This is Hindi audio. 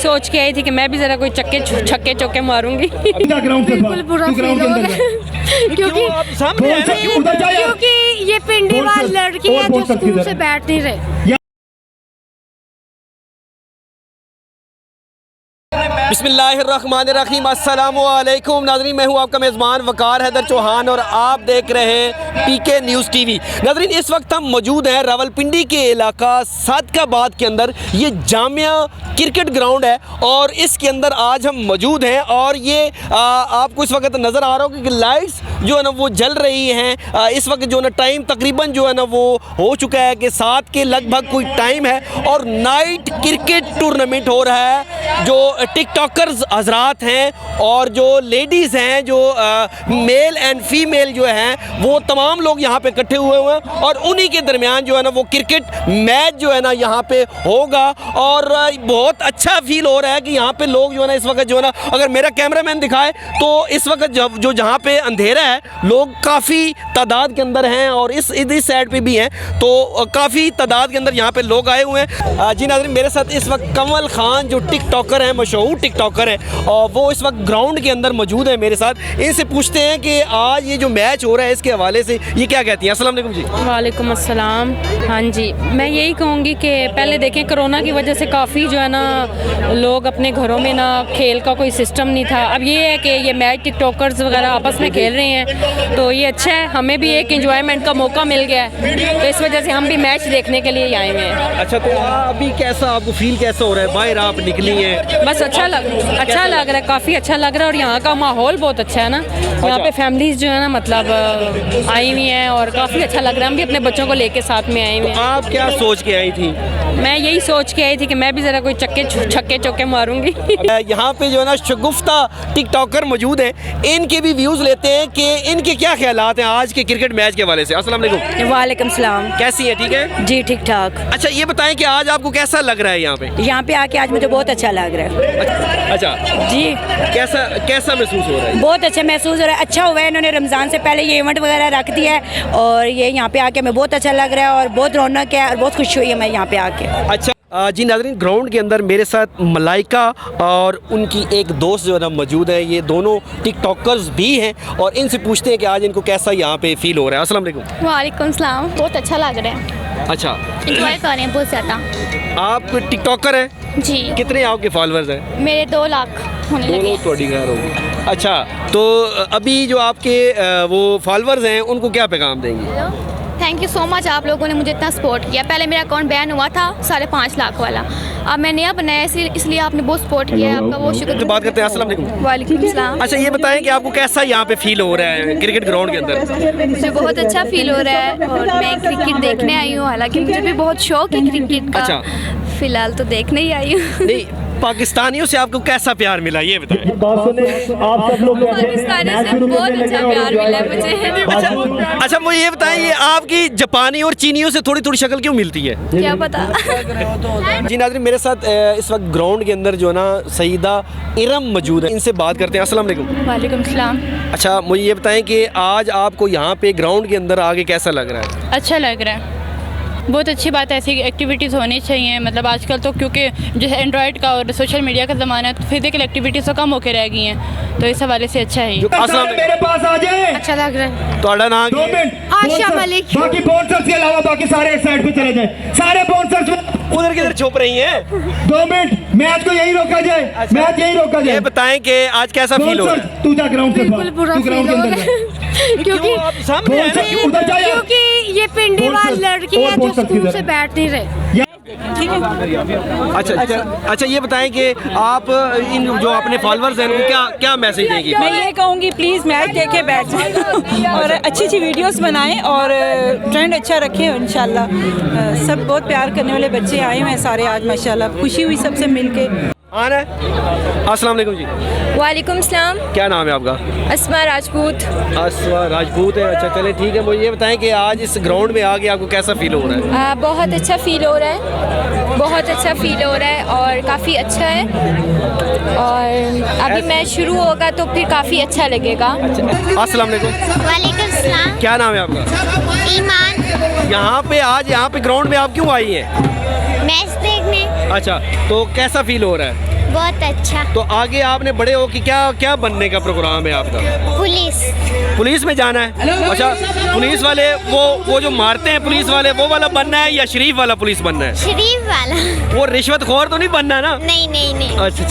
सोच के आई थी कि मैं भी ज़रा कोई छक्के चौके मारूंगी। बिल्कुल बुरा फील हो रहा है क्योंकि ये पिंडी वाली लड़की है जो स्कूल से बैठ नहीं रहे। बिस्मिल्लाहिर्रहमानिर्रहीम, अस्सलामु अलैकुम नाज़रीन, मैं हूं आपका मेज़बान वकार हैदर चौहान और आप देख रहे हैं पीके न्यूज़ टीवी। नाज़रीन, इस वक्त हम मौजूद हैं रावलपिंडी के इलाका सादकाबाद के अंदर। ये जामिया क्रिकेट ग्राउंड है और इसके अंदर आज हम मौजूद हैं और ये आपको इस वक्त नज़र आ रहा होगा कि लाइट्स जो है ना वो जल रही हैं। इस वक्त जो है ना टाइम तकरीबन जो है ना वो हो चुका है कि 7 के लगभग कोई टाइम है और नाइट क्रिकेट टूर्नामेंट हो रहा है। जो टिकटॉकर्स हजरात हैं और जो लेडीज़ हैं, जो मेल एंड फीमेल जो हैं, वो तमाम लोग यहाँ पे इकट्ठे हुए हैं और उन्हीं के दरमियान जो है ना वो क्रिकेट मैच जो है ना यहाँ पे होगा। और बहुत अच्छा फील हो रहा है कि यहाँ पे लोग जो है ना इस वक्त जो है ना, अगर मेरा कैमरामैन दिखाए तो इस वक्त जो जहाँ पे अंधेरा है लोग काफ़ी तादाद के अंदर हैं और इस साइड पे भी हैं, तो काफ़ी तादाद के अंदर यहाँ पे लोग आए हुए हैं। जी नाज़रीन, मेरे साथ इस वक्त कमल खान जो टिकटॉकर हैं, मशहूर टिकटॉकर है, और वो इस वक्त ग्राउंड के अंदर मौजूद है मेरे साथ। इनसे पूछते हैं कि आज ये जो मैच हो रहा है इसके हवाले से ये क्या कहती हैं। अस्सलाम वालेकुम जी। वालेकुम अस्सलाम। हाँ जी, मैं यही कहूँगी कि पहले देखें कोरोना की वजह से काफ़ी जो है ना लोग अपने घरों में ना खेल का कोई सिस्टम नहीं था। अब ये है कि ये मैच टिकटॉकर्स वगैरह आपस में खेल रहे हैं तो ये अच्छा है, हमें भी एक एंजॉयमेंट का मौका मिल गया है, तो इस वजह से हम भी मैच देखने के लिए आए हुए हैं। अच्छा, तो अभी कैसा आपको फील कैसा हो रहा है? बाहर आप निकली हैं? बस अच्छा लग रहा है, काफ़ी अच्छा लग रहा है और यहाँ का माहौल बहुत अच्छा है ना। यहाँ पे फैमिलीज जो है ना मतलब आई हुई हैं और काफ़ी अच्छा लग रहा है। हम भी अपने बच्चों को लेके साथ में आए हुए हैं। आप क्या सोच के आई थी? मैं यही सोच के आई थी कि मैं भी ज़रा कोई छक्के चौके मारूंगी। यहाँ पे जो है ना शगुफ्ता टिकटॉकर मौजूद हैं, इनके भी व्यूज़ लेते हैं कि इनके क्या ख्यालात हैं आज के क्रिकेट मैच के हवाले से। अस्सलाम वालेकुम। वालेकुम सलाम। कैसी है? ठीक है जी, ठीक ठाक। अच्छा, ये बताएं कि आज आपको कैसा लग रहा है यहाँ पे? यहाँ पे आके आज मुझे बहुत अच्छा लग रहा है। अच्छा जी, कैसा महसूस हो रहा है? बहुत अच्छा महसूस हो रहा है। अच्छा हुआ है इन्होंने रमज़ान से पहले ये इवेंट वगैरह रख दिया है और ये यहाँ पे आके हमें बहुत अच्छा लग रहा है और बहुत रौनक है और बहुत खुशी हुई है मैं यहाँ पे आके। अच्छा जी नाज़रीन, ग्राउंड के अंदर मेरे साथ मलाइका और उनकी एक दोस्त जो है ना मौजूद है। ये दोनों टिकटॉकर्स भी हैं और इनसे पूछते हैं कि आज इनको कैसा यहाँ पे फील हो रहा है। अस्सलाम वालेकुम। वालेकुम सलाम। बहुत अच्छा लग रहा है। अच्छा, एंजॉय कर रहे हैं बहुत ज़्यादा। आप टिकटॉकर हैं? जी। कितने आपके फॉलोअर्स हैं? मेरे 2 लाख होने लगे। 2 लाख थोड़ी खैर होगी। अच्छा, तो अभी जो आपके वो फॉलोअर्स हैं उनको क्या पैगाम देंगे? थैंक यू सो मच, आप लोगों ने मुझे इतना सपोर्ट किया। पहले मेरा अकाउंट बैन हुआ था 5.5 लाख वाला, अब मैं नया बनाया इसलिए आपने बहुत सपोर्ट किया है, आपका बहुत शुक्र। जो बात करते हैं। अस्सलाम वालेकुम। वालेकुम सलाम। अच्छा, ये बताएं कि आपको कैसा यहाँ पे फील हो रहा है क्रिकेट ग्राउंड के अंदर? मुझे बहुत अच्छा फील हो रहा है और मैं क्रिकेट देखने आई हूँ, हालांकि मुझे भी बहुत शौक है क्रिकेट का। अच्छा। फिलहाल तो देखने ही आई हूँ। नहीं, पाकिस्तानियों से आपको कैसा प्यार मिला ये बताएं। पाकिस्तानी से बहुत अच्छा प्यार मिला मुझे। अच्छा, मुझे ये बताएं, ये आपकी जापानी और चीनियों से थोड़ी थोड़ी शक्ल क्यों मिलती है? क्या पता। जी नाज़रीन, मेरे साथ इस वक्त ग्राउंड के अंदर जो है ना सईदा इरम मौजूद है, इनसे बात करते हैं। अस्सलाम वालेकुम। वालेकुम सलाम। अच्छा, मुझे ये बताएं कि आज आपको यहाँ पे ग्राउंड के अंदर आके कैसा लग रहा है? अच्छा लग रहा है, बहुत अच्छी बात है। ऐसी एक्टिविटीज़ होनी चाहिए। मतलब आजकल तो क्योंकि जो है एंड्रॉयड का और सोशल मीडिया का ज़माना है तो फिजिकल एक्टिविटीज़ तो कम होकर रह गई हैं, तो इस हवाले से अच्छा है। मेरे पास आ जाए। अच्छा लग रहा है। ਤੁਹਾਡਾ ਨਾਮ ਕੀ ਹੈ? आशा मलिक। बाकी बाउंसर्स के अलावा बाकी सारे एक साइड पे चले जाए। सारे बाउंसर्स उधर किधर छुप रही हैं? 2 मिनट, मैच को यही रोका जाए। मैच यही रोका ये जाए। बताएं कि आज कैसा फील हो रहा है? तू जा ग्राउंड से बिल्कुल बुरा फील हो रहा है क्योंकि आप सामने हैं ना? उधर जा यार। क्योंकि ये पिंडी वाली लड़की है जो स्कूल से बैठ नहीं रहे। अच्छा, ये बताएं कि आप इन जो अपने फॉलोअर्स हैं उनको क्या मैसेज देंगी? मैं ये कहूँगी प्लीज़ मैच देखे बैठ जाएं और अच्छी अच्छी वीडियोस बनाएं और ट्रेंड अच्छा रखें इंशाल्लाह। सब बहुत प्यार करने वाले बच्चे आए हुए हैं सारे आज, माशाल्लाह खुशी हुई सबसे मिलके। अस्सलाम वालेकुम जी। वालेकुम सलाम। क्या नाम है आपका? अस्मा राजपूत। अस्मा राजपूत है। अच्छा, चले ठीक है। मुझे ये बताएं कि आज इस ग्राउंड में आके आपको कैसा फील हो रहा है? बहुत अच्छा फील हो रहा है, बहुत अच्छा फील हो रहा है और काफ़ी अच्छा है और अभी मैच शुरू होगा तो फिर काफ़ी अच्छा लगेगा। अस्सलाम वालेकुम। वालेकुम सलाम। क्या नाम है आपका? ईमान। यहाँ पे ग्राउंड में आप क्यों आई हैं? मैच देखने। अच्छा, तो कैसा फील हो रहा है? बहुत अच्छा। तो आगे आपने बड़े हो कि क्या क्या बनने का प्रोग्राम है आपका? पुलिस। पुलिस में जाना है? अच्छा, पुलिस वाले वो जो मारते हैं पुलिस वाले, वो वाला बनना है या शरीफ वाला पुलिस बनना है? शरीफ वाला। वो रिश्वतखोर तो नहीं बनना ना? नहीं नहीं नहीं। अच्छा।